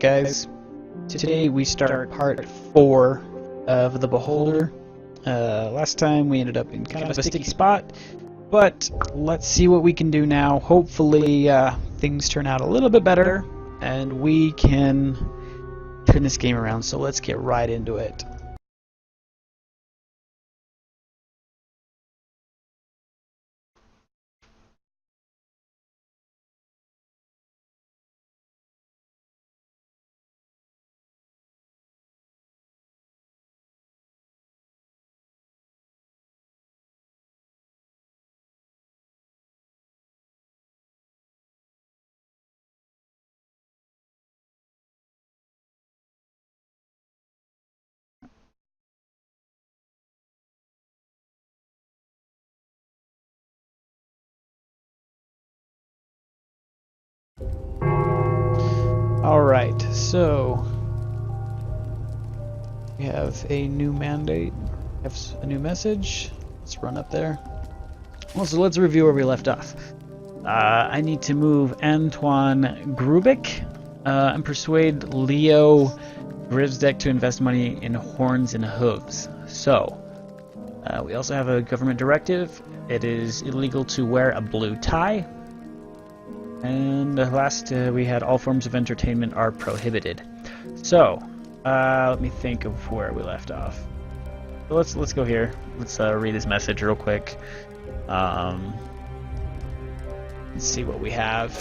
guys. Today we start part 4 of The Beholder. Last time we ended up in kind of a sticky spot, but let's see what we can do now. Hopefully things turn out a little bit better and we can turn this game around, so let's get right into it. Alright, so we have a new mandate, we have a new message. Let's run up there. Well, so let's review where we left off. I need to move Antoine Grubik and persuade Leo Grivsdek to invest money in horns and hooves. So, we also have a government directive. It is illegal to wear a blue tie. And last we had all forms of entertainment are prohibited. So, let me think of where we left off. So let's go here. Let's read his message real quick. Let's see what we have.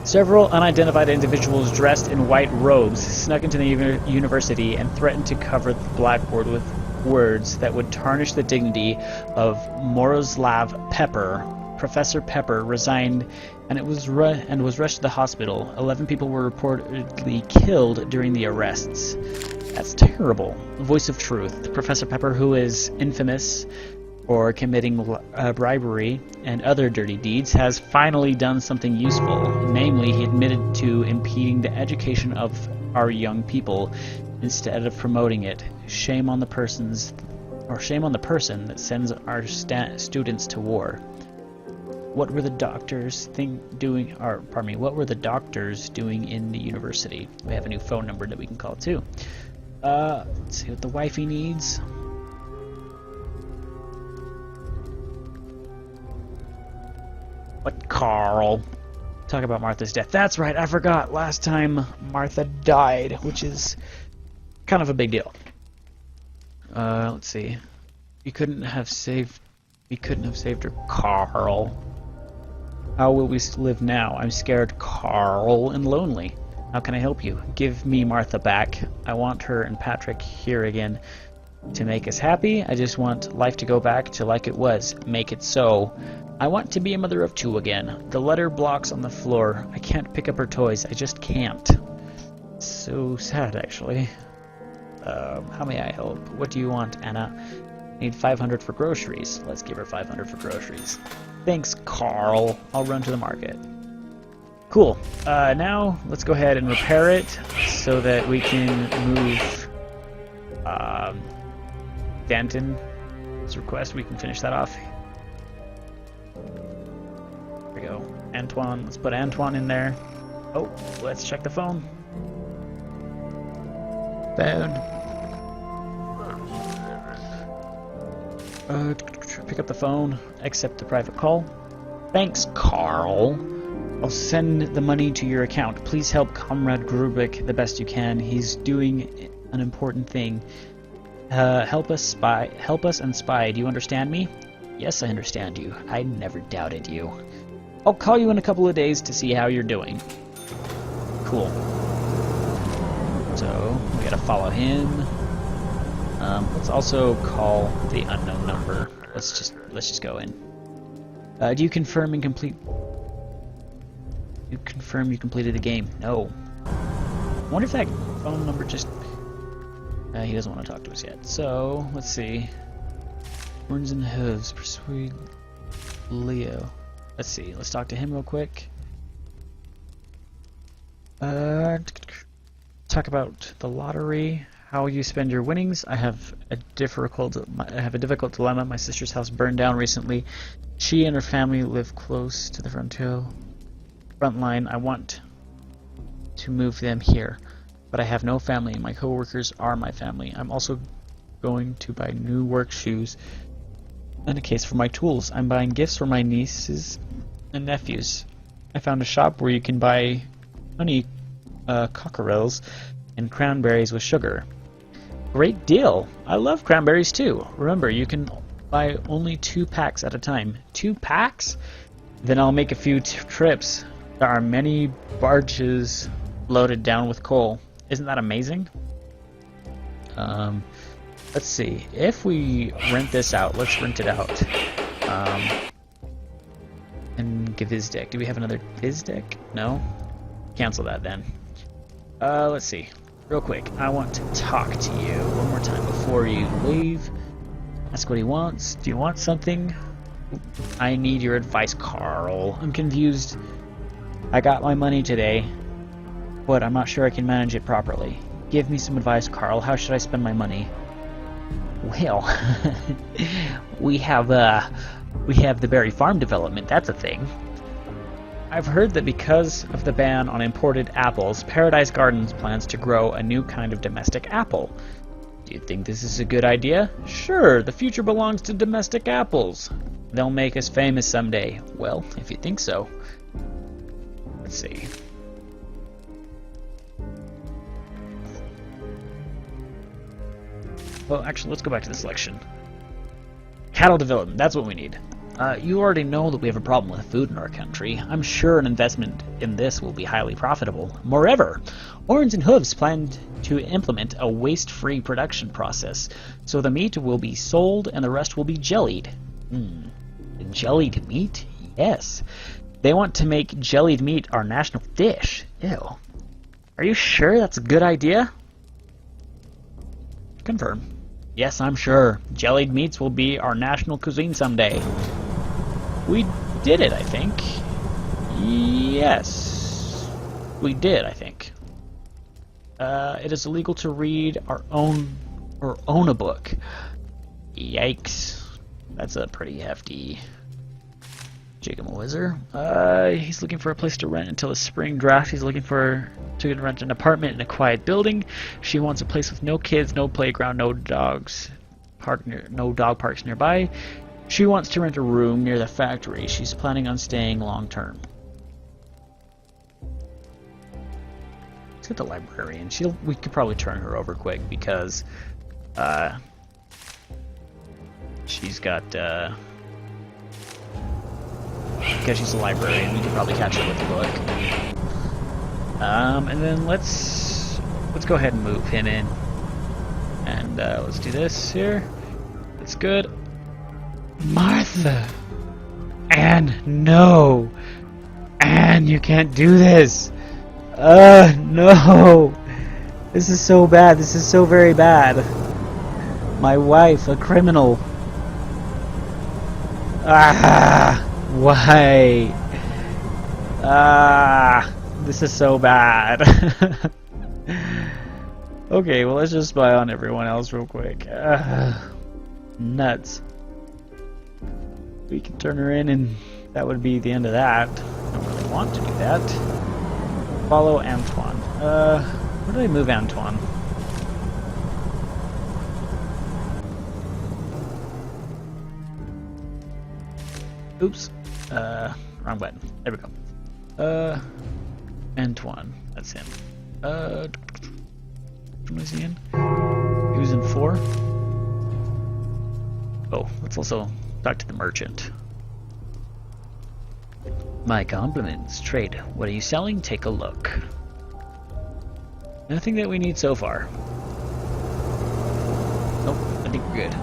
Several unidentified individuals dressed in white robes snuck into the university and threatened to cover the blackboard with words that would tarnish the dignity of Moroslav Pepper. Professor Pepper resigned and was rushed to the hospital. 11 people were reportedly killed during the arrests. That's terrible. Voice of Truth. Professor Pepper, who is infamous for committing bribery and other dirty deeds, has finally done something useful. Namely, he admitted to impeding the education of our young people instead of promoting it. Shame on the person that sends our students to war. What were the doctors doing in the university? We have a new phone number that we can call too. Let's see what the wifey needs. What, Carl? Talk about Martha's death. That's right, I forgot. Last time Martha died, which is kind of a big deal. Let's see. We couldn't have saved her, Carl. How will we live now? I'm scared, Carl, and lonely. How can I help you? Give me Martha back. I want her and Patrick here again to make us happy. I just want life to go back to like it was. Make it so. I want to be a mother of 2 again. The letter blocks on the floor. I can't pick up her toys. I just can't. So sad, actually. How may I help? What do you want, Anna? I need 500 for groceries. Let's give her 500 for groceries. Thanks, Carl. I'll run to the market. Cool. Now, let's go ahead and repair it so that we can move Danton's request. We can finish that off. There we go. Antoine. Let's put Antoine in there. Oh, let's check the phone. Phone. Pick up the phone, accept the private call. Thanks, Carl. I'll send the money to your account. Please help Comrade Grubik the best you can. He's doing an important thing. Help us and spy. Do you understand me? Yes, I understand you. I never doubted you. I'll call you in a couple of days to see how you're doing. Cool. So, we gotta follow him. Let's also call the unknown number. Let's just go in. Do you confirm you completed the game? No. I wonder if that phone number just... he doesn't want to talk to us yet. So, let's see. Horns and hooves. Persuade Leo. Let's see. Let's talk to him real quick. Talk about the lottery. How you spend your winnings. I have a difficult dilemma. My sister's house burned down recently. She and her family live close to the front line. I want to move them here, but I have no family. My coworkers are my family. I'm also going to buy new work shoes and a case for my tools. I'm buying gifts for my nieces and nephews. I found a shop where you can buy honey cockerels and cranberries with sugar. Great deal! I love cranberries too. Remember, you can buy only 2 packs at a time. 2 packs? Then I'll make a few trips. There are many barges loaded down with coal. Isn't that amazing? Let's see. If we rent this out, let's rent it out. And give his deck. Do we have another his deck? No? Cancel that then. Let's see. Real quick, I want to talk to you one more time before you leave. Ask what he wants. Do you want something? I need your advice, Carl. I'm confused. I got my money today, but I'm not sure I can manage it properly. Give me some advice, Carl. How should I spend my money? Well, we have the berry farm development. That's a thing. I've heard that because of the ban on imported apples, Paradise Gardens plans to grow a new kind of domestic apple. Do you think this is a good idea? Sure, the future belongs to domestic apples. They'll make us famous someday. Well, if you think so. Let's see. Well, actually, let's go back to the selection. Cattle development, that's what we need. You already know that we have a problem with food in our country. I'm sure an investment in this will be highly profitable. Moreover, Horns and Hooves planned to implement a waste-free production process, so the meat will be sold and the rest will be jellied. Jellied meat? Yes. They want to make jellied meat our national dish. Ew. Are you sure that's a good idea? Confirm. Yes, I'm sure. Jellied meats will be our national cuisine someday. We did it, I think. Yes. We did, I think. It is illegal to read or own a book. Yikes. That's a pretty hefty jigamawizer. He's looking for a place to rent until the spring draft. He's looking to rent an apartment in a quiet building. She wants a place with no kids, no playground, no dogs, no dog parks nearby. She wants to rent a room near the factory. She's planning on staying long term. Let's get the librarian. We could probably turn her over quick because she's got because she's a librarian. We could probably catch her with the book. And then let's go ahead and move him in. And let's do this here. That's good. Martha! Anne, no! Anne, you can't do this! No! This is so bad. This is so very bad. My wife, a criminal. Ah! Why? Ah! This is so bad. Okay, well, let's just spy on everyone else real quick. Nuts. We can turn her in and that would be the end of that. Don't really want to do that. Follow Antoine. Where do I move Antoine? Oops. Wrong button. There we go. Antoine. That's him. What was he in? He was in 4. Oh, let's also talk to the merchant. My compliments. Trade. What are you selling? Take a look. Nothing that we need so far. Nope, I think we're good.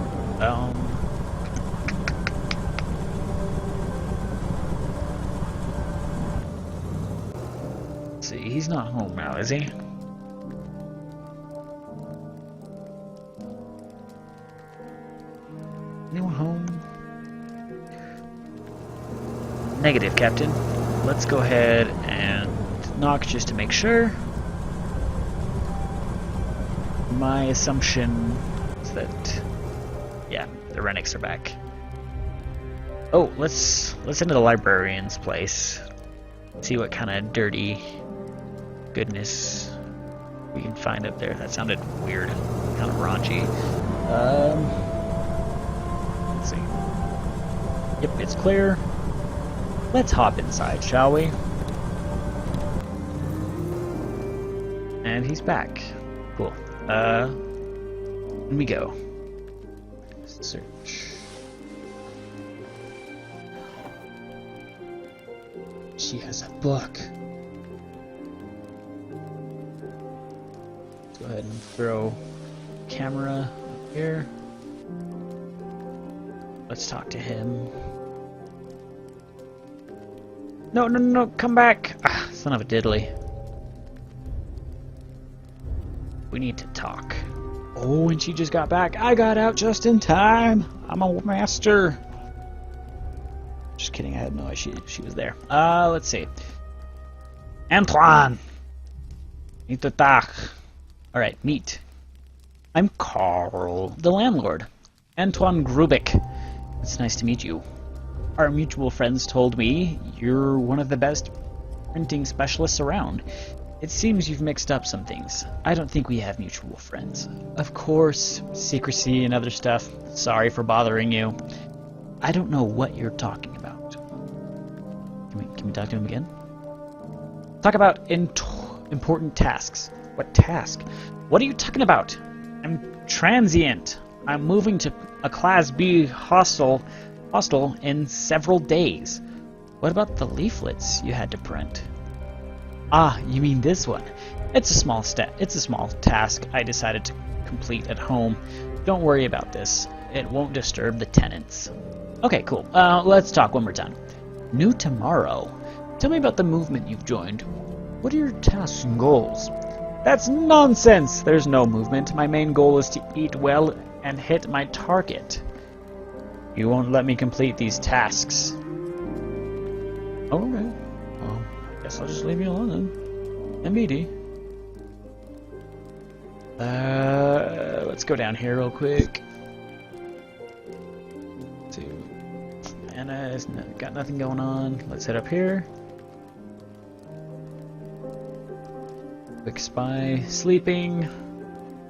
Let's see, he's not home now, is he? Anyone home? Negative, Captain. Let's go ahead and knock just to make sure. My assumption is that, yeah, the Rennicks are back. Oh, let's into the librarian's place. See what kind of dirty goodness we can find up there. That sounded weird, kind of raunchy. Let's see. Yep, it's clear. Let's hop inside, shall we? And he's back. Cool. In we go. Search. She has a book. Go ahead and throw camera up here. Let's talk to him. No, no, no, come back! Ah, son of a diddly. We need to talk. Oh, and she just got back. I got out just in time. I'm a master. Just kidding, I had no idea she was there. Let's see. Antoine! Need to talk. Alright, meet. I'm Carl, the landlord. Antoine Grubik. It's nice to meet you. Our mutual friends told me you're one of the best printing specialists around. It seems you've mixed up some things. I don't think we have mutual friends. Of course, secrecy and other stuff. Sorry for bothering you. I don't know what you're talking about. Can we talk to him again? Talk about important tasks. What task? What are you talking about? I'm transient. I'm moving to a Class B hostel in several days. What about the leaflets you had to print? Ah, you mean this one? It's a small task I decided to complete at home. Don't worry about this. It won't disturb the tenants. Okay, cool. Let's talk one more time. New tomorrow. Tell me about the movement you've joined. What are your tasks and goals? That's nonsense! There's no movement. My main goal is to eat well and hit my target. You won't let me complete these tasks. Oh, okay. Well, I guess I'll just leave you alone then. MBD. Let's go down here real quick. Anna's got nothing going on. Let's head up here. Quick spy. Sleeping.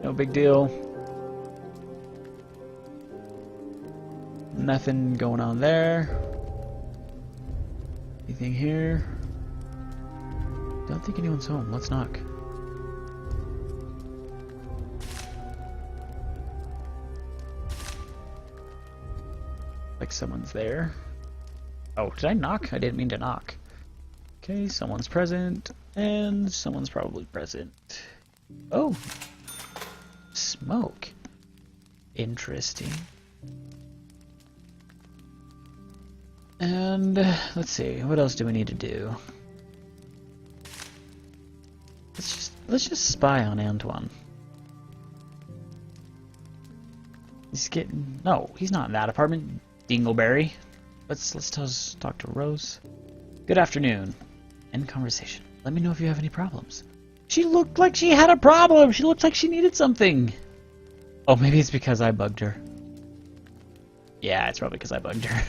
No big deal. Nothing going on there. Anything here? Don't think anyone's home. Let's knock. Like someone's there. Oh, did I knock? I didn't mean to knock. Okay, someone's present, and someone's probably present. Oh! Smoke. Interesting. And let's see, what else do we need to do? Let's just spy on Antoine. He's getting he's not in that apartment, Dingleberry. Let's talk to Rose. Good afternoon. End conversation. Let me know if you have any problems. She looked like she had a problem. She looked like she needed something. Oh, maybe it's because I bugged her. Yeah, it's probably because I bugged her.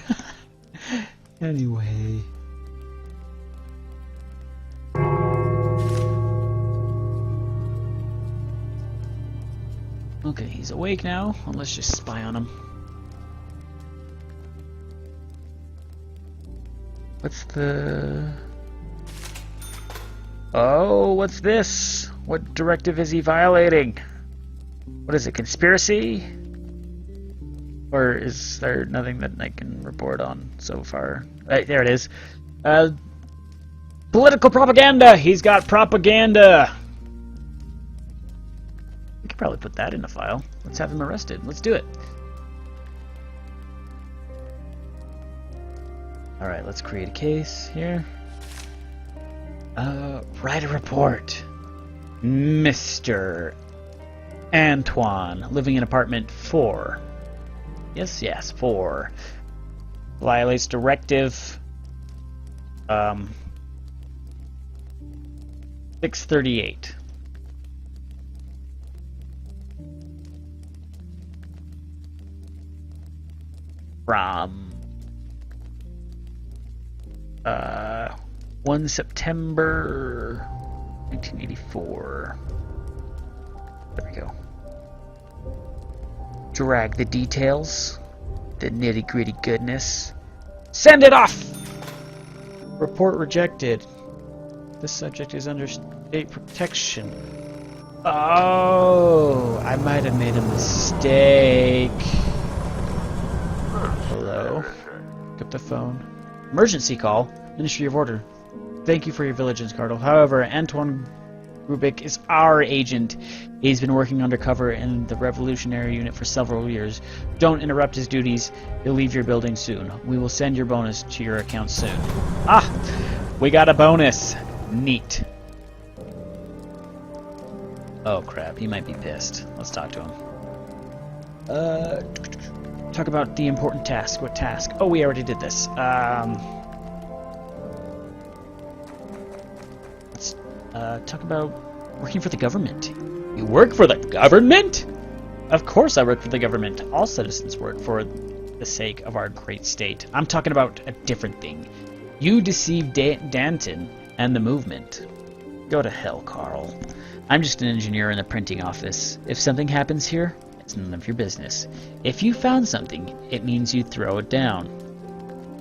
Anyway. Okay, he's awake now. Well, let's just spy on him. What's the... Oh, what's this? What directive is he violating? What is it, conspiracy? Or is there nothing that I can report on so far? Right, there it is. Political propaganda! He's got propaganda! We could probably put that in a file. Let's have him arrested. Let's do it. Alright, let's create a case here. Write a report. Mr. Antoine, living in apartment 4. Yes, 4. Violates directive 638. From 1 September 1984. There we go. Drag the details. The nitty-gritty goodness. Send it off! Report rejected. This subject is under state protection. Oh, I might have made a mistake. Hello? Pick up the phone. Emergency call. Ministry of Order. Thank you for your vigilance, Cardinal. However, Antoine Rubik is our agent. He's been working undercover in the Revolutionary Unit for several years. Don't interrupt his duties. He'll leave your building soon. We will send your bonus to your account soon. Ah! We got a bonus! Neat. Oh crap, he might be pissed. Let's talk to him. Talk about the important task. What task? Oh, we already did this. Let's talk about working for the government. You work for the government? Of course I work for the government. All citizens work for the sake of our great state. I'm talking about a different thing. You deceived Danton and the movement. Go to hell, Carl. I'm just an engineer in the printing office. If something happens here, it's none of your business. If you found something, it means you throw it down.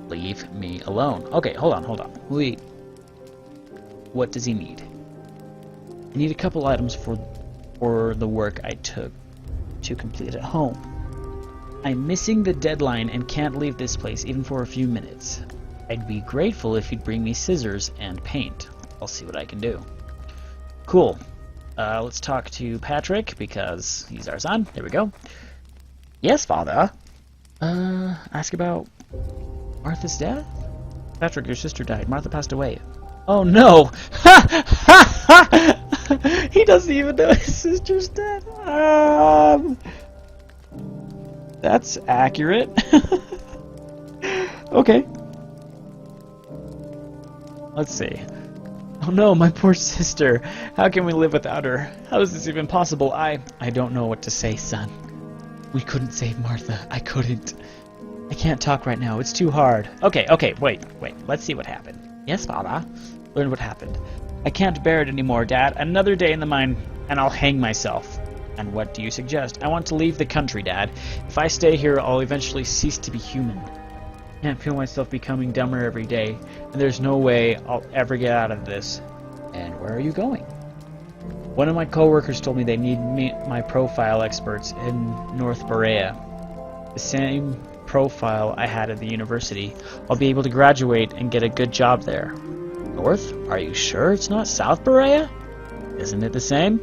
Leave me alone. Okay, hold on. Wait. What does he need? I need a couple items for the work I took to complete at home. I'm missing the deadline and can't leave this place even for a few minutes. I'd be grateful if you'd bring me scissors and paint. I'll see what I can do. Cool. Let's talk to Patrick, because he's our son. There we go. Yes, father. Ask about Martha's death? Patrick, your sister died. Martha passed away. Oh, no! He doesn't even know his sister's dead. That's accurate. Okay. Let's see. Oh no, my poor sister. How can we live without her? How is this even possible? I don't know what to say, son. We couldn't save Martha. I couldn't. I can't talk right now. It's too hard. Okay, wait. Let's see what happened. Yes, father. Learn what happened. I can't bear it anymore, Dad. Another day in the mine, and I'll hang myself. And what do you suggest? I want to leave the country, Dad. If I stay here, I'll eventually cease to be human. I can't feel myself becoming dumber every day, and there's no way I'll ever get out of this. And where are you going? One of my coworkers told me they need my profile experts in North Berea. The same profile I had at the university. I'll be able to graduate and get a good job there. North? Are you sure it's not South Berea? Isn't it the same?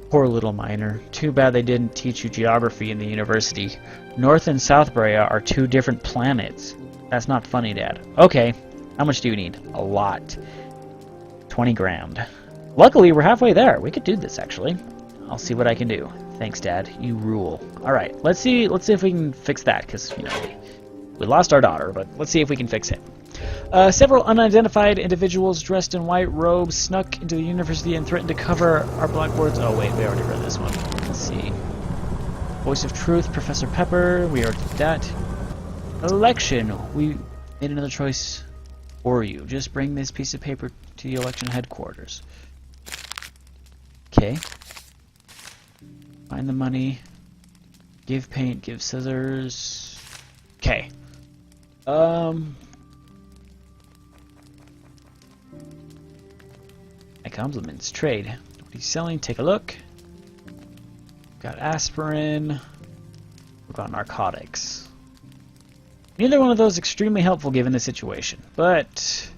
Poor little miner. Too bad they didn't teach you geography in the university. North and South Berea are two different planets. That's not funny, Dad. Okay, how much do you need? A lot. 20 grand. Luckily, we're halfway there. We could do this, actually. I'll see what I can do. Thanks, Dad. You rule. Alright, let's see if we can fix that, because, you know, we lost our daughter, but let's see if we can fix it. Several unidentified individuals dressed in white robes snuck into the university and threatened to cover our blackboards. Oh wait, we already read this one. Let's see. Voice of Truth, Professor Pepper. We already did that. Election. We made another choice for you. Just bring this piece of paper to the election headquarters. Okay. Find the money. Give paint. Give scissors. Okay. My compliments. Trade. What he's selling. Take a look. Got aspirin. We've got narcotics. Neither one of those extremely helpful given the situation. But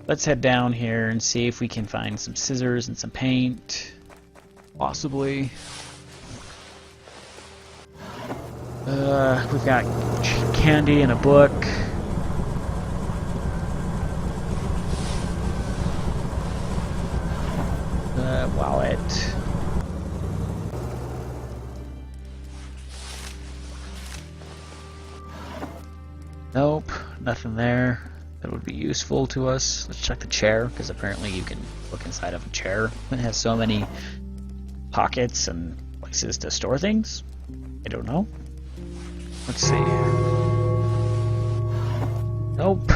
let's head down here and see if we can find some scissors and some paint. Possibly. We've got candy and a book. Wallet. Nope, nothing there that would be useful to us. Let's check the chair, because apparently you can look inside of a chair. It has so many pockets and places to store things. I don't know. Let's see. Nope.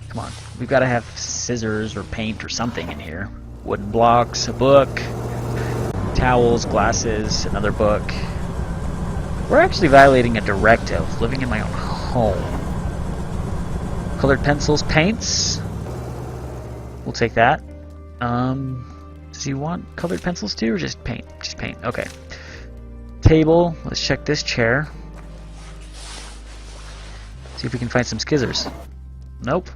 Come on. we've got to have scissors or paint or something in here. Wooden blocks, a book, towels, glasses, another book. We're actually violating a directive, living in my own home. Colored pencils, paints. We'll take that. Does he want colored pencils too, or just paint? Just paint, okay. Table, let's check this chair. See if we can find some scissors. Nope.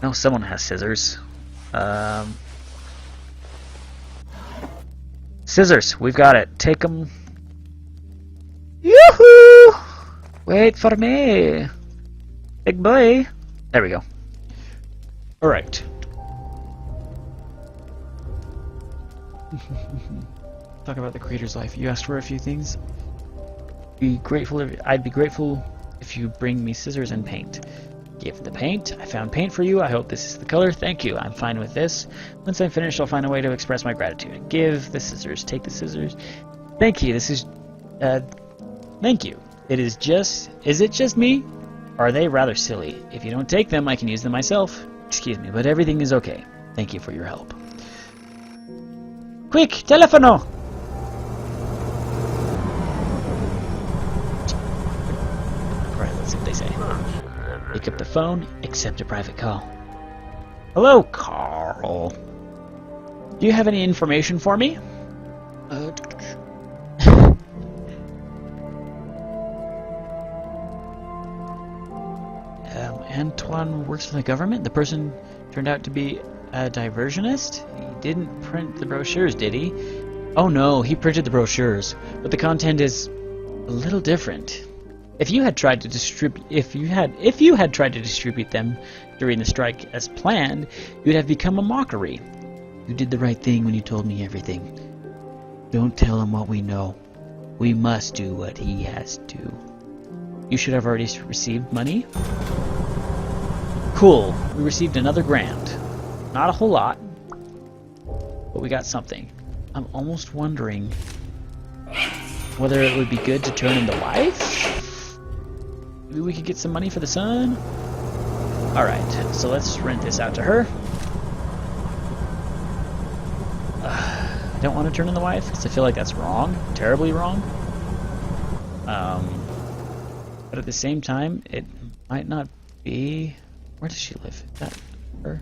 No, someone has scissors. Scissors, we've got it. Take them. Yoo-hoo! Wait for me. Big boy. There we go. Alright. Talk about the creator's life. You asked for a few things. I'd be grateful if you bring me scissors and paint. Give the paint. I found paint for you. I hope this is the color. Thank you. I'm fine with this. Once I'm finished, I'll find a way to express my gratitude. Give the scissors. Take the scissors. Thank you. This is... thank you. Is it just me? Are they rather silly? If you don't take them, I can use them myself. Excuse me, but everything is okay. Thank you for your help. Quick, telefono! Alright, let's see what they say. Pick up the phone, accept a private call. Hello, Carl. Do you have any information for me? Antoine works for the government? The person turned out to be a diversionist? He didn't print the brochures, did he? Oh no, he printed the brochures, but the content is a little different. If you had tried to distribute them during the strike as planned, you'd have become a mockery. You did the right thing when you told me everything. Don't tell him what we know. We must do what he has to. You should have already received money. Cool. We received another grand. Not a whole lot, but we got something. I'm almost wondering whether it would be good to turn in the wife? Maybe we could get some money for the son? Alright, so let's rent this out to her. I don't want to turn in the wife, because I feel like that's wrong. Terribly wrong. But at the same time, it might not be... Where does she live? Is that her?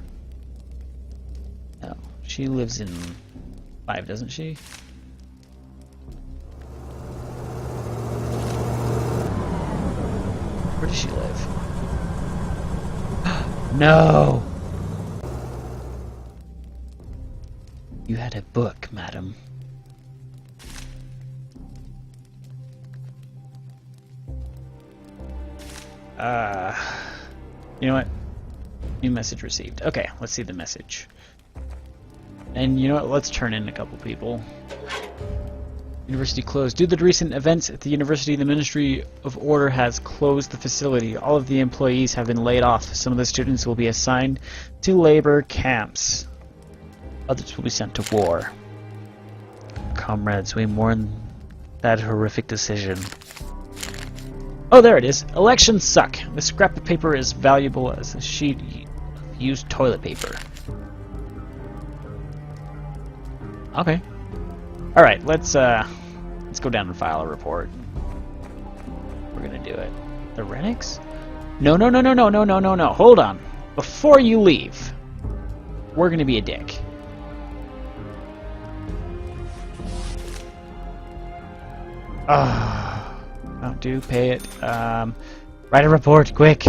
No, she lives in 5, doesn't she? Where does she live? No! You had a book, madam. You know what? New message received. Okay, let's see the message. And you know what? Let's turn in a couple people. University closed. Due to the recent events at the university, the Ministry of Order has closed the facility. All of the employees have been laid off. Some of the students will be assigned to labor camps. Others will be sent to war. Comrades, we mourn that horrific decision. Oh, there it is. Elections suck. The scrap of paper is valuable as a sheet of used toilet paper. Okay. Alright, let's go down and file a report. We're gonna do it. The Renix? No. Hold on. Before you leave, we're gonna be a dick. Don't do, pay it. Write a report, quick!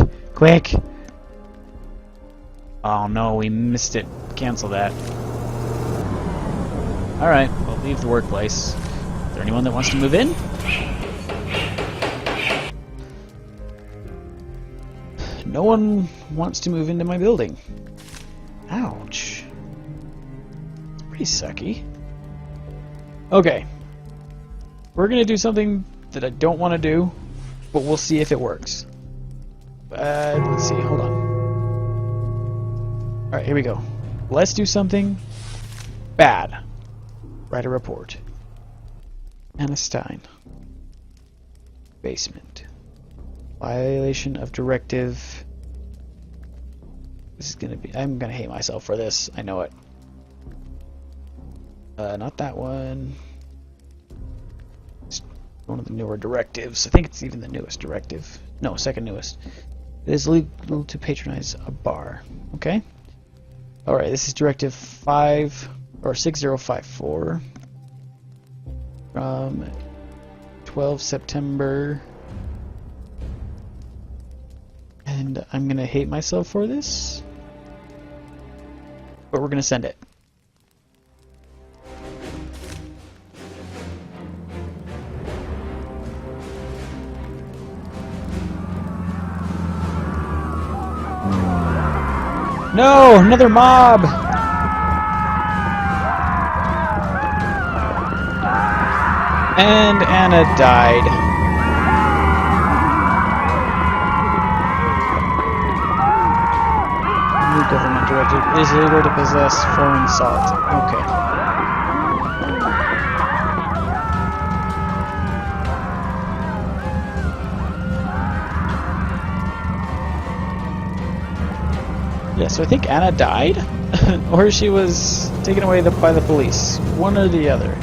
Oh no, we missed it. Cancel that. Alright, we'll leave the workplace. Is there anyone that wants to move in? No one wants to move into my building. Ouch. It's pretty sucky. Okay. We're gonna do something that I don't want to do, but we'll see if it works. Let's see, hold on. Alright, here we go. Let's do something bad. Write a report. Anna Stein. Basement. Violation of directive. This is gonna be... I'm gonna hate myself for this. I know it. Not that one. It's one of the newer directives. I think it's even the newest directive. No, second newest. It is legal to patronize a bar. Okay. Alright, this is Directive 6054 from 12 September. And I'm gonna hate myself for this, but we're gonna send it. No, another mob! And Anna died. New government directive. It is illegal to possess foreign salt. Okay. Yeah, so I think Anna died, or she was taken away by the police. One or the other.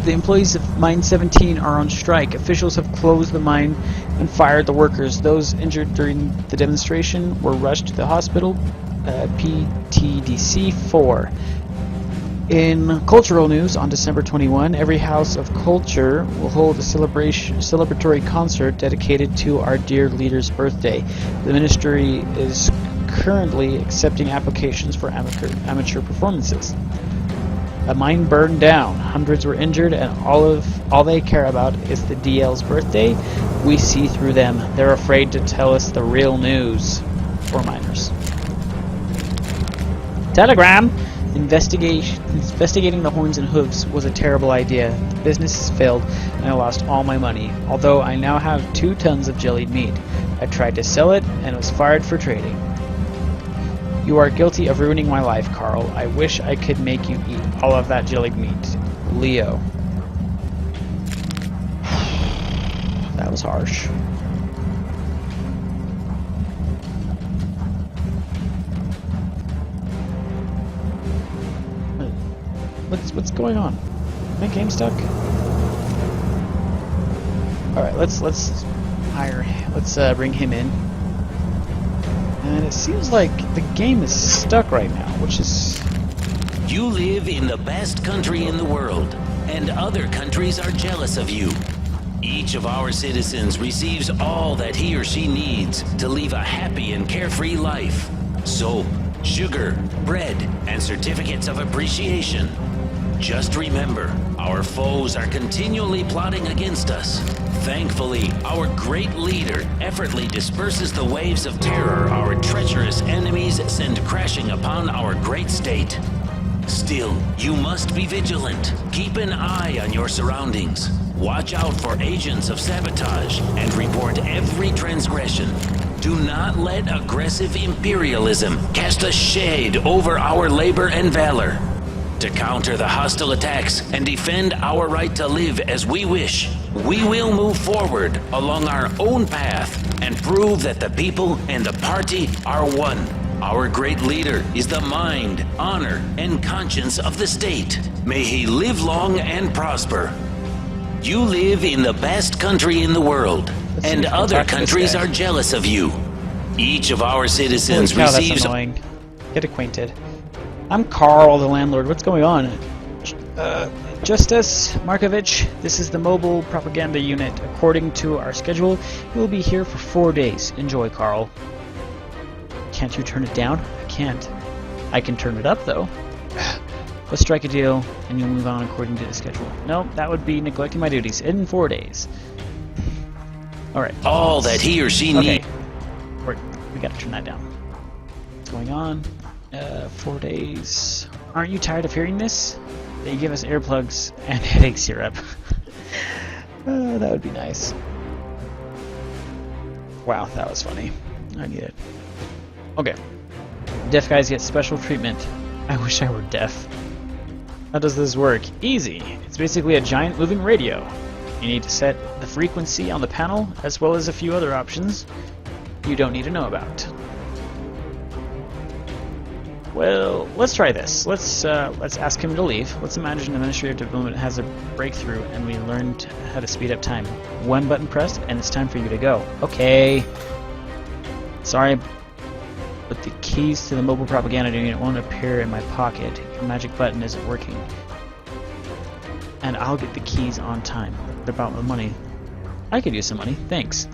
The employees of Mine 17 are on strike. Officials have closed the mine and fired the workers. Those injured during the demonstration were rushed to the hospital, PT4. In cultural news, on December 21, every House of Culture will hold a celebratory concert dedicated to our dear leader's birthday. The ministry is currently accepting applications for amateur performances. A mine burned down, hundreds were injured, and all they care about is the DL's birthday. We see through them. They're afraid to tell us the real news. For miners. Telegram! Investigating the horns and hooves was a terrible idea. The business has failed, and I lost all my money. Although I now have 2 tons of jellied meat. I tried to sell it, and was fired for trading. You are guilty of ruining my life, Carl. I wish I could make you eat all of that jellied meat. Leo. That was harsh. What's going on? My game stuck? Alright, let's bring him in. And it seems like the game is stuck right now, which is... You live in the best country in the world, and other countries are jealous of you. Each of our citizens receives all that he or she needs to live a happy and carefree life. Soap, sugar, bread, and certificates of appreciation. Just remember, our foes are continually plotting against us. Thankfully, our great leader effortlessly disperses the waves of terror our treacherous enemies send crashing upon our great state. Still, you must be vigilant. Keep an eye on your surroundings. Watch out for agents of sabotage and report every transgression. Do not let aggressive imperialism cast a shade over our labor and valor. To counter the hostile attacks and defend our right to live as we wish, we will move forward along our own path and prove that the people and the party are one. Our great leader is the mind, honor, and conscience of the state. May he live long and prosper. You live in the best country in the world, and other countries are jealous of you. Each of our citizens receives... That's annoying. Get acquainted. I'm Carl, the landlord. What's going on? Justice Markovich, this is the mobile propaganda unit. According to our schedule, we'll be here for 4 days. Enjoy, Carl. Can't you turn it down? I can't. I can turn it up, though. Let's strike a deal, and you'll move on according to the schedule. No, that would be neglecting my duties. In 4 days. Alright. All that he or she needs. We gotta turn that down. What's going on? 4 days. Aren't you tired of hearing this? They give us earplugs and headache syrup. That would be nice. Wow, that was funny. I need it. Okay. Deaf guys get special treatment. I wish I were deaf. How does this work? Easy. It's basically a giant moving radio. You need to set the frequency on the panel, as well as a few other options. you don't need to know about. Well, let's try this. Let's ask him to leave. Let's imagine the Ministry of Development has a breakthrough and we learned how to speed up time. One button pressed and it's time for you to go. Okay. Sorry, but the keys to the mobile propaganda unit won't appear in my pocket. Your magic button isn't working. And I'll get the keys on time. What about the money? I could use some money, thanks.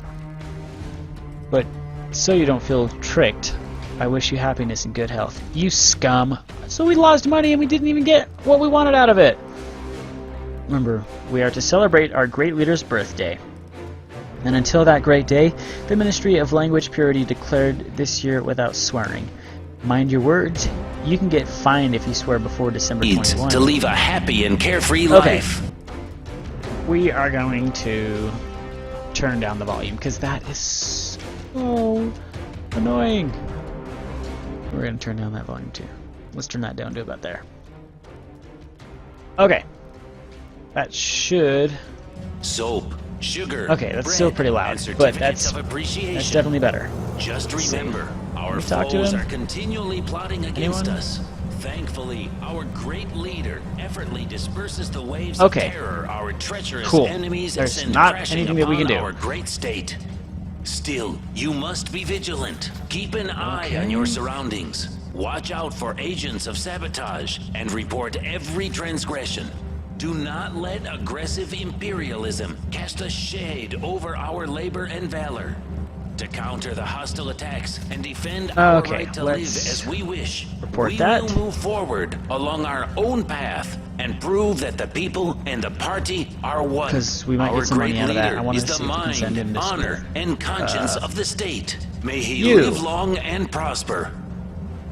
But so you don't feel tricked, I wish you happiness and good health. You scum! So we lost money and we didn't even get what we wanted out of it! Remember, we are to celebrate our great leader's birthday. And until that great day, the Ministry of Language Purity declared this year without swearing. Mind your words, you can get fined if you swear before December 21. To live a happy and carefree life. We are going to turn down the volume because that is so annoying. We're going to turn down that volume too. Let's turn that down to about there. Okay. That should... Soap, sugar, okay, that's bread, still pretty loud, but that's definitely better. Just remember, our talk to foes him? are continually plotting against Anyone? us. Thankfully, our great leader effortlessly disperses the waves Okay. of terror our treacherous Cool. enemies There's send not crashing anything that we can upon do. our great state. Still, you must be vigilant. Keep an eye on your surroundings. Watch out for agents of sabotage and report every transgression. Do not let aggressive imperialism cast a shade over our labor and valor. To counter the hostile attacks and defend our right to live as we wish, report we that. will move forward along our own path and prove that the people and the party are one. 'Cause we might our get some money great out of that. leader I wanna is see the if we can send him mind, to school. honor, and conscience of the state. May he You. live long and prosper.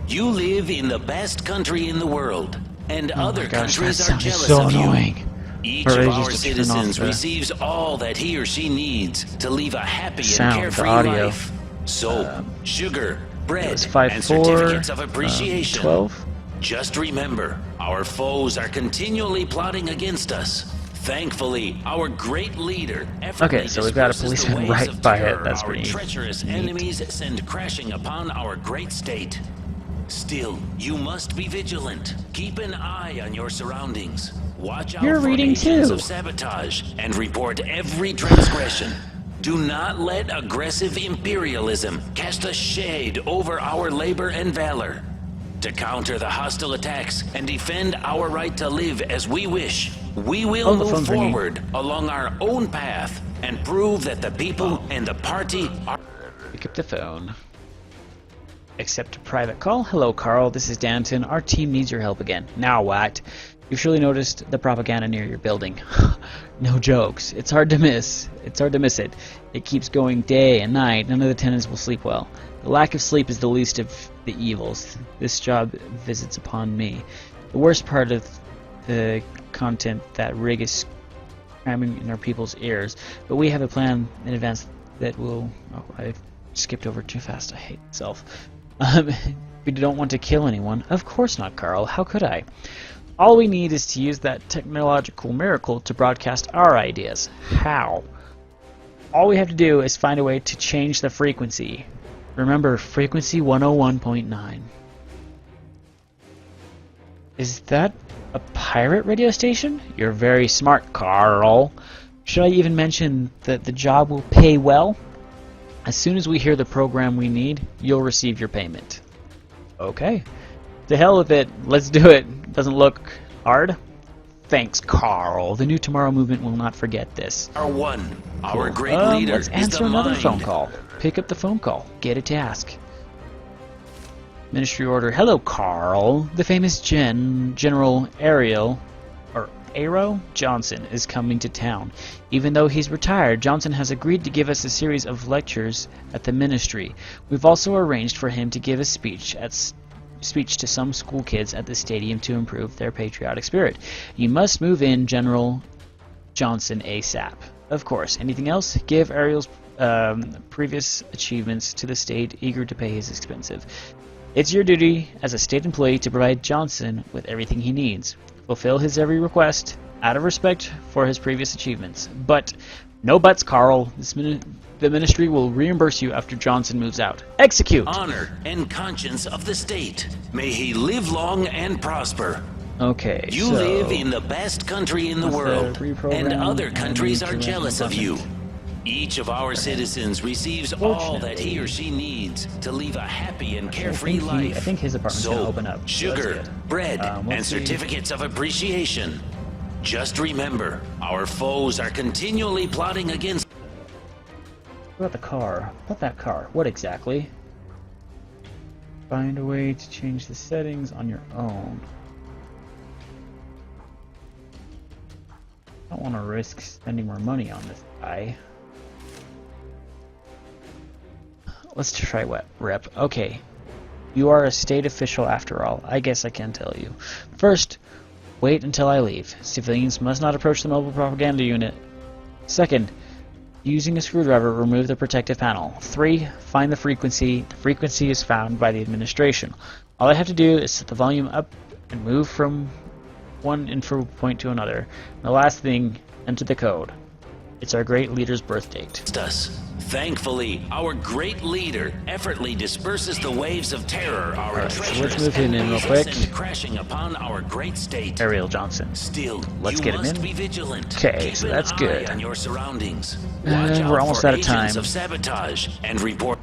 You live in the best country in the world, and other Gosh, countries that are sounded jealous so of you. annoying. Each Or of just our to turn off citizens the receives all that he or she needs to live a happy sound, and the carefree audio. life. Soap, sugar, bread, It's and 5'4", certificates of appreciation. 12. Just remember, our foes are continually plotting against us. Thankfully, our great leader Okay, so we've got a disperses the policeman waves right of by it. terror That's our pretty treacherous neat. enemies send crashing upon our great state. Still, you must be vigilant. Keep an eye on your surroundings. Watch out You're for reading agents too. of sabotage and report every transgression. Do not let aggressive imperialism cast a shade over our labor and valor. To counter the hostile attacks and defend our right to live as we wish, we will the move phone's ringing. forward along our own path and prove that the people and the party are... Pick up the phone. Accept a private call. Hello, Carl. This is Danton. Our team needs your help again. Now what? You've surely noticed the propaganda near your building. No jokes. It's hard to miss. It's hard to miss it. It keeps going day and night. None of the tenants will sleep well. The lack of sleep is the least of the evils. This job visits upon me. The worst part of the content that Rig is cramming in our people's ears. But we have a plan in advance that will... Oh, I skipped over too fast. I hate myself. We don't want to kill anyone. Of course not, Carl. How could I? All we need is to use that technological miracle to broadcast our ideas. How? All we have to do is find a way to change the frequency. Remember, frequency 101.9. Is that a pirate radio station? You're very smart, Carl. Should I even mention that the job will pay well? As soon as we hear the program we need, you'll receive your payment. Okay. To hell with it. Let's do it. Doesn't look hard. Thanks, Carl. The New Tomorrow movement will not forget this. Are one. Our great leader Let's is answer the another mind. phone call. Pick up the phone call. Get a task. Ministry order. Hello, Carl. The famous General Aero Johnson is coming to town. Even though he's retired, Johnson has agreed to give us a series of lectures at the ministry. We've also arranged for him to give a speech to some school kids at the stadium to improve their patriotic spirit. You must move in, General Johnson, ASAP. Of course. Anything else? Give Ariel's previous achievements to the state, eager to pay his expenses. It's your duty as a state employee to provide Johnson with everything he needs. Fulfill his every request, out of respect for his previous achievements. But No buts, Carl. The ministry will reimburse you after Johnson moves out. Execute! Honor and conscience of the state. May he live long and prosper. Okay, You so live in the best country in the with the world, and reprogram, other I countries need are to jealous of you. implement. Each of our citizens receives all that he or she needs to live a happy and carefree life. I think his apartment's gonna Soap, open up. So that's sugar, good. bread, Let's and see. certificates of appreciation. Just remember, our foes are continually plotting against. What about the car? What about that car? What exactly? Find a way to change the settings on your own. I don't want to risk spending more money on this guy. Let's try rep. Okay. You are a state official after all. I guess I can tell you. First, wait until I leave. Civilians must not approach the mobile propaganda unit. Second, using a screwdriver, remove the protective panel. 3, find the frequency. The frequency is found by the administration. All I have to do is set the volume up and move from one info point to another. And the last thing, enter the code. It's our great leader's birth date. Us. Thankfully, our great leader effortlessly disperses the waves of terror our Alright, so let's treacherous move him in real enemies quick. send crashing upon our great state. Ariel Johnson. Still, Let's you get him must in. be vigilant. Okay, Keep so an that's eye good. on your surroundings. Watch out we're almost for out of agents time. of sabotage and report.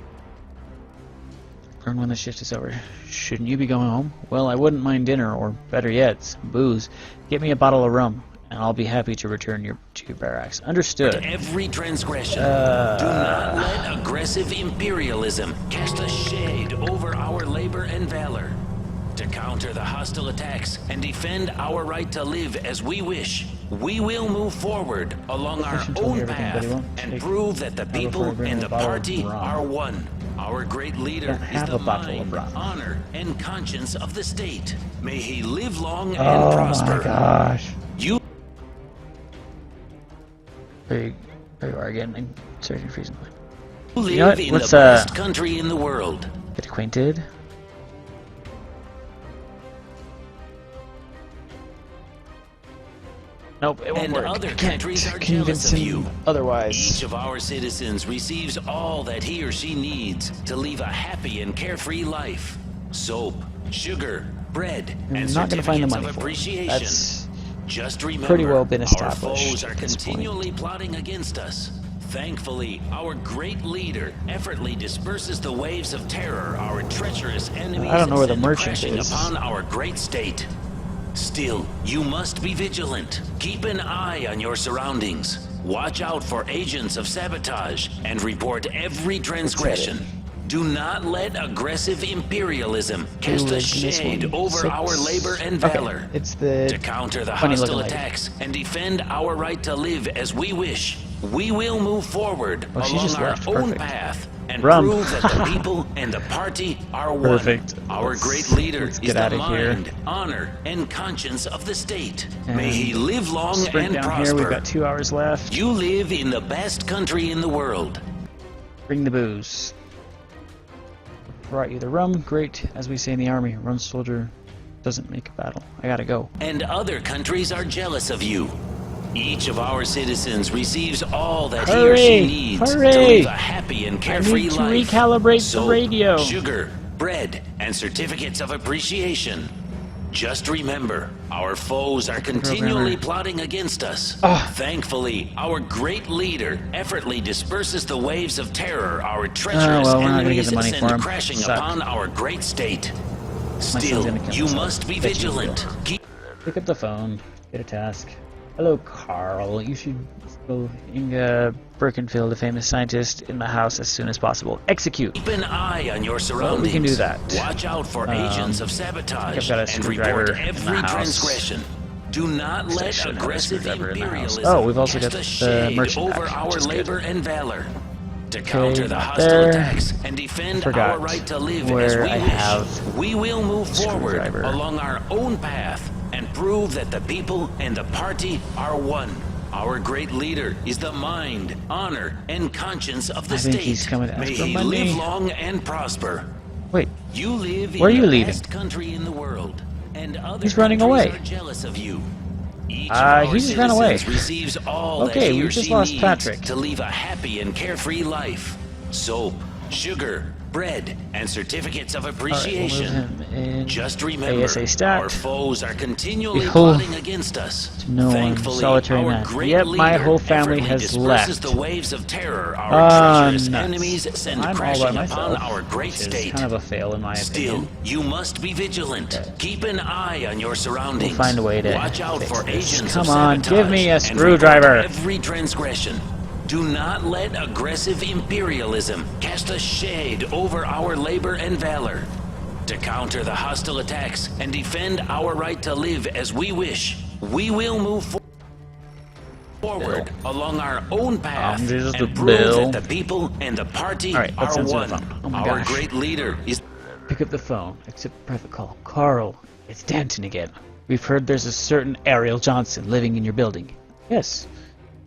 Learn when the shift is over. Shouldn't you be going home? Well, I wouldn't mind dinner, or better yet, some booze. Get me a bottle of rum, and I'll be happy to return to your barracks. Understood. Every transgression. Do not let aggressive imperialism cast a shade over our labor and valor. To counter the hostile attacks and defend our right to live as we wish, we will move forward along our Efficient told me own everything, but he path won't and take prove that the before people I bring and him a the bottle of party rum. are one. Our great leader Don't is have the a bottle of mind, rum. honor, and conscience of the state. May he live long and Oh prosper. my gosh. You There you are again. I'm searching for reason. live know what? in Let's, the best country in the world. Get acquainted. Nope, it won't And work. other I can't countries are convince jealous of him you. otherwise. Each of our citizens receives all that he or she needs to live a happy and carefree life. Soap, sugar, bread, You're and not gonna find the certificates money of for it. appreciation. That's Just remember, pretty well been our established foes are at this point. continually plotting against us. Thankfully, our great leader effortlessly disperses the waves of terror our treacherous enemies I don't know where the send merchant crashing is. upon our great state. Still, you must be vigilant. Keep an eye on your surroundings. Watch out for agents of sabotage and report every transgression. Do not let aggressive imperialism cast a Ooh, this shade one, over 6. our labor and Okay, valor. it's the To counter the funny hostile looking lady. attacks and defend our right to live as we wish, we will move forward Oh, she along just our left. own Perfect. path and Rum. prove that the people and the party are one. Perfect. Our Let's- great leader let's is get the outta here. mind, honor, and conscience of the state. May And he live long Sprint and down prosper. here. We've got 2 hours left. You live in the best country in the world. Bring the booze. Brought you the rum. Great. As we say in the army, run soldier doesn't make a battle. I gotta go. And other countries are jealous of you. Each of our citizens receives all that he or Hurry! she needs to Hurry! live a happy and I carefree need to life. recalibrate the Soap, radio. sugar, bread, and certificates of appreciation. Just remember, our foes are continually programmer. plotting against us. Ah. Thankfully, our great leader effortlessly disperses the waves of terror our treacherous well, we're not gonna get enemies the money send for him. crashing Suck. upon our great state. son's Still, gonna kill you himself. must be Bet you vigilant. will. Keep Pick up the phone. Get a task. Hello, Carl. You should go Inga Birkenfield, a famous scientist, in the house as soon as possible. Execute. Keep an eye on your Well, surroundings. we can do that. Watch out for agents of sabotage I've got a and screwdriver report in the every house. transgression. Do not I let shouldn't have a aggressive screwdriver in the house. imperialism Oh, we've also cast got a the shade merchant over back, our which is good. labor and valor. To counter the not hostile there. attacks and defend Forgot our right to live where as we I wish, have we will move forward screwdriver. along our own path and prove that the people and the party are one. Our great leader is the mind, honor, and conscience of the I think state. he's coming to ask May for he money. live long and prosper. Wait, You live Where are in you the leaving? best country in the world, and other He's running countries away. are jealous of you. Each of our he just ran away. citizens receives all that Okay, he we or just she lost needs Patrick. to live a happy and carefree life. Soap, sugar, bread, and certificates of appreciation. Alright, we'll move him in Just remember, ASA stat. our foes are continually Behold, plotting against us. no one, Thankfully, solitary our man. great Yep, my leader whole family effortlessly has disperses left. the waves of terror our treacherous Nuts. enemies send I'm all by crashing myself, upon our great which is state. kind of a fail in my Still, opinion. you must be vigilant. Okay. Keep an eye on your surroundings. We'll find a way to Watch out fix for this. agents Come of on, sabotage give me a and screwdriver. report every transgression. Do not let aggressive imperialism cast a shade over our labor and valor. To counter the hostile attacks and defend our right to live as we wish, we will move forward along our own path just a and prove bill. that the people and the party All right, let's are answer the one. phone. Oh my Our gosh. great leader is... Pick up the phone, accept the private call. Carl, it's Danton again. We've heard there's a certain Ariel Johnson living in your building. Yes.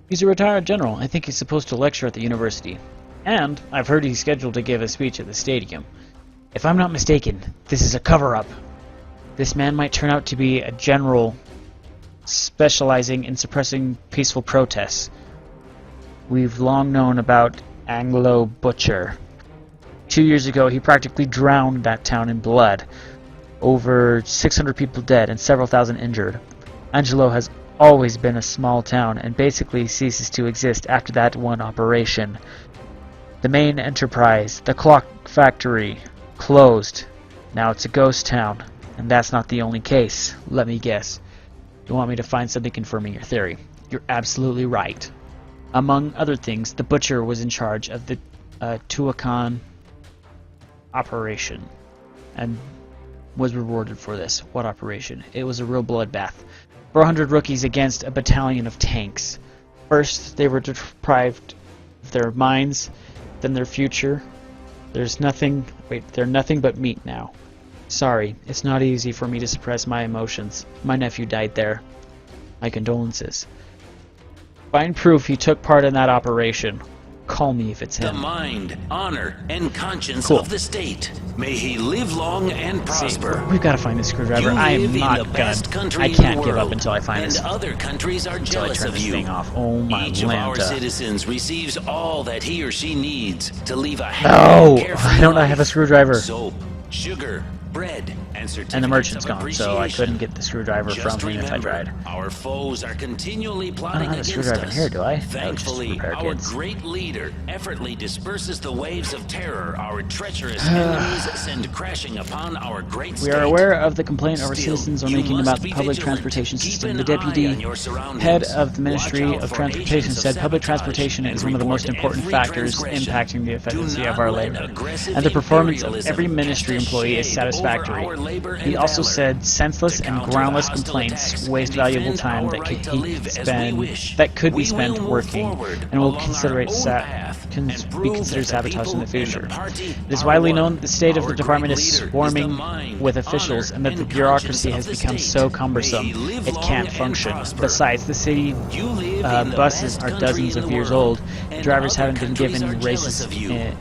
He's a retired general. I think he's supposed to lecture at the university. And I've heard he's scheduled to give a speech at the stadium. If I'm not mistaken, this is a cover-up. This man might turn out to be a general specializing in suppressing peaceful protests. We've long known about Anglo Butcher. 2 years ago, he practically drowned that town in blood. Over 600 people dead and several thousand injured. Angelo has always been a small town and basically ceases to exist after that one operation. The main enterprise, the clock factory, closed. Now it's a ghost town, and that's not the only case. Let me guess. You want me to find something confirming your theory? You're absolutely right. Among other things, the Butcher was in charge of the Tuacan operation, and was rewarded for this. What operation? It was a real bloodbath. 400 rookies against a battalion of tanks. First, they were deprived of their minds, then their future. They're nothing but meat now. Sorry, it's not easy for me to suppress my emotions. My nephew died there. My condolences. Find proof he took part in that operation. Call me if it's him. the mind, honor, and conscience Cool. of the state. May he live long and prosper. We've got to find this screwdriver. You I am live in not the best gonna. country I in can't the give up world, until I find and this. other countries are Until I jealous turn of this you. thing off. Oh my Each of our Lanta. citizens receives all that he or she needs to leave a happy No, and carefree I don't life. have a screwdriver. Soap, sugar, bread, and certificates And the merchant's of gone, so I appreciation. couldn't get the screwdriver Just from him if I remember, tried. our foes are continually I don't plotting have a against screwdriver in us. here, do I? Thankfully, Repair our kits. great leader effortlessly disperses the waves of terror our treacherous enemies send crashing upon our great We state. are aware of the complaint our Still, citizens are you making must about the be public vigilant. transportation Keep system. an The deputy eye on your surroundings. head of the Watch Ministry out of for Transportation agents of said public sabotage transportation and is one of the most report important every factors transgression. impacting the Do efficiency not of our let labor, aggressive and the performance of imperialism every ministry cast a employee is shade over satisfactory. our labor He and also valor. said senseless To and counter groundless the hostile complaints attacks waste and valuable defend time our that right to could live as we wish. be We spent will move working, forward and will along consider our it own path and be prove considered that the sabotage in the people and future. party It is are widely one. known that the state of Our the department great is leader swarming the mind, with officials, honor, and that the and bureaucracy conscience has of the become state. so May cumbersome he live it long can't and function. prosper. Besides, the city You live in the buses best are country dozens in of the years world, old. and Drivers other haven't been countries given are raises jealous of you.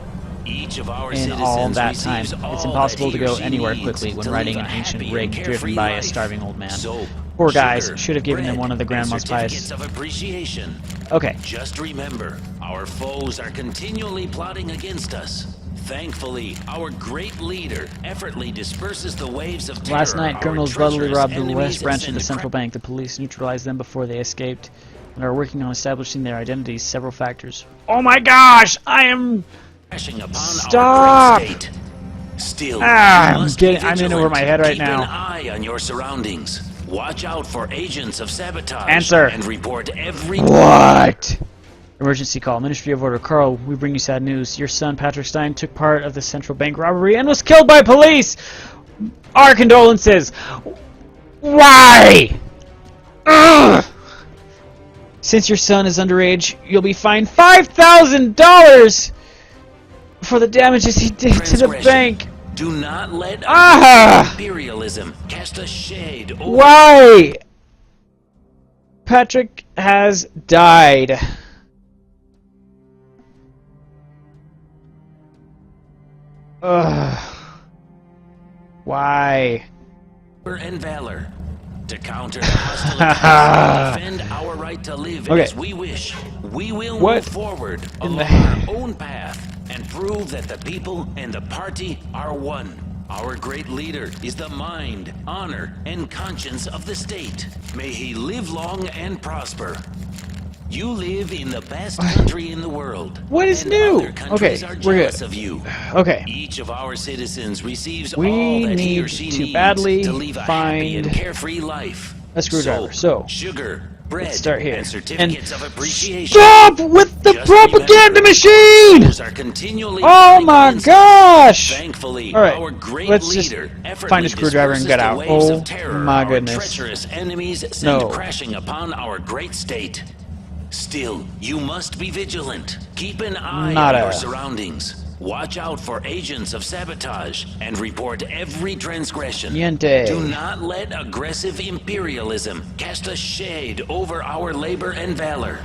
Each of our in all citizens that time. receives all It's that impossible he to or go she anywhere needs quickly when to riding live an a ancient happy rig and driven carefree by a life. starving old man. Soap, Poor guys sugar, should have given them bread, one of the and grandma's pies. certificates of appreciation. Okay. Just remember, our foes are continually plotting against us. Thankfully, our great leader effortlessly disperses the waves of terror. Last night, our criminals brutally treacherous robbed the enemies west branch of send the to central bank. The police neutralized them before they escaped and are working on establishing their identities. Several factors. Oh my gosh! I am... crashing upon Stop! our great state. Still, Ah, you must be I'm in over my head right Keep now. an eye on your surroundings. Watch out for agents of sabotage. Answer. And report every... What? Emergency call. Ministry of Order. Carl, we bring you sad news. Your son, Patrick Stein, took part of the central bank robbery and was killed by police! Our condolences! Why? Ugh! Since your son is underage, you'll be fined $5,000 for the damages he did to the Transgression. bank. Do not let Ah! imperialism cast a shade over... Why? Patrick has died. Ugh. Why? and valor. To counter the hostile attacks and defend our right to live Okay. as we wish, we will What move forward in along the our own path and prove that the people and the party are one. Our great leader is the mind, honor, and conscience of the state. May he live long and prosper. You live in the best country in the world. What is and new? Other countries Okay, are we're jealous good. of you. Okay. Each of our citizens receives We all that he or need she to needs badly to live a happy and find carefree life. a screwdriver. So, sugar, bread, let's start here. and certificates of appreciation. Stop with the Just propaganda remember, machine! those are continually Oh coming my against us. gosh! Thankfully, All right, our great let's just leader find a effortlessly screwdriver and disperses get the out. waves Oh of terror my our goodness. treacherous enemies send No. crashing upon our great state. Still, you must be vigilant. Keep an eye on your surroundings. Watch out for agents of sabotage and report every transgression. Niente. Do not let aggressive imperialism cast a shade over our labor and valor.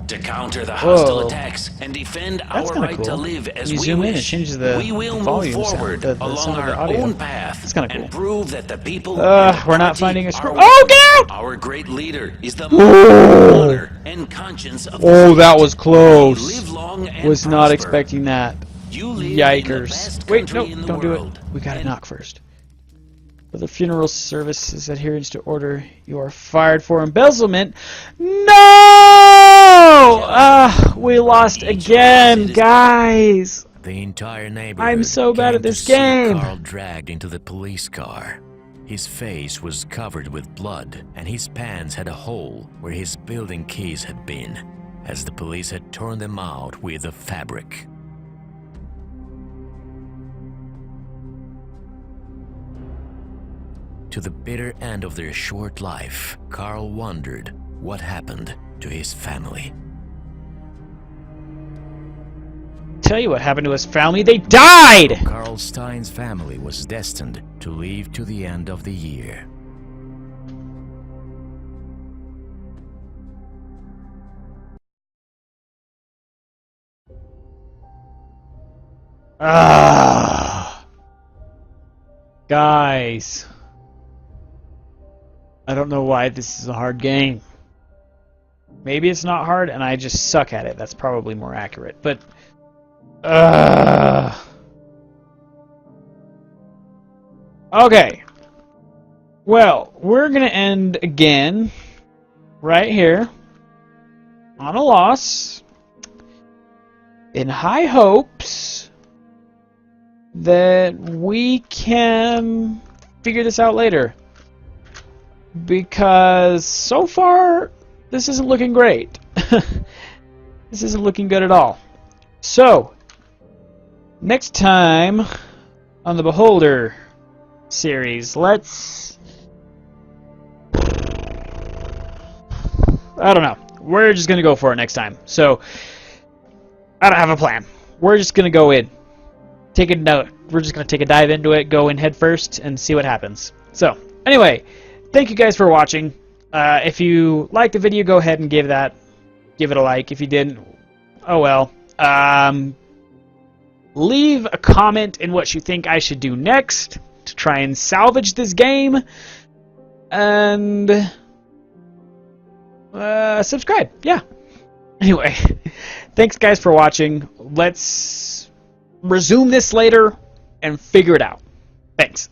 To counter the hostile Whoa. attacks and defend That's our kinda right cool. to live as You we zoom in, it wish, changes the we will move volume sound, forward the along sound of the our audio. own path That's kinda cool. and prove that the people We're not finding a screw. are Oh, get out! Our great leader is the Whoa. honor and conscience of the Oh, state. that was close. Live long and Was not prosper. expecting that. You live in the Yikers. best Wait, country no, in the don't do world. it. We gotta And knock first. For the funeral service's adherence to order, you are fired for embezzlement. No! We lost again, guys. The entire neighborhood I'm so bad came at this to see game. Carl dragged into the police car. His face was covered with blood, and his pants had a hole where his building keys had been, as the police had torn them out with a fabric. To the bitter end of their short life, Carl wondered what happened to his family. Tell you what happened to his family. They died! Carl Stein's family was destined to live to the end of the year. Guys. I don't know why this is a hard game. Maybe it's not hard and I just suck at it. That's probably more accurate. But okay. Well, we're going to end again right here on a loss in high hopes that we can figure this out later. Because so far, this isn't looking great. This isn't looking good at all. So, next time on the Beholder series, let's... I don't know. We're just going to go for it next time. So, I don't have a plan. We're just going to go in. We're just going to take a dive into it, go in head first, and see what happens. So, anyway, thank you guys for watching. If you liked the video, go ahead and give it a like. If you didn't, oh well. Leave a comment in what you think I should do next to try and salvage this game. And subscribe. Yeah. Anyway, thanks guys for watching. Let's resume this later and figure it out. Thanks.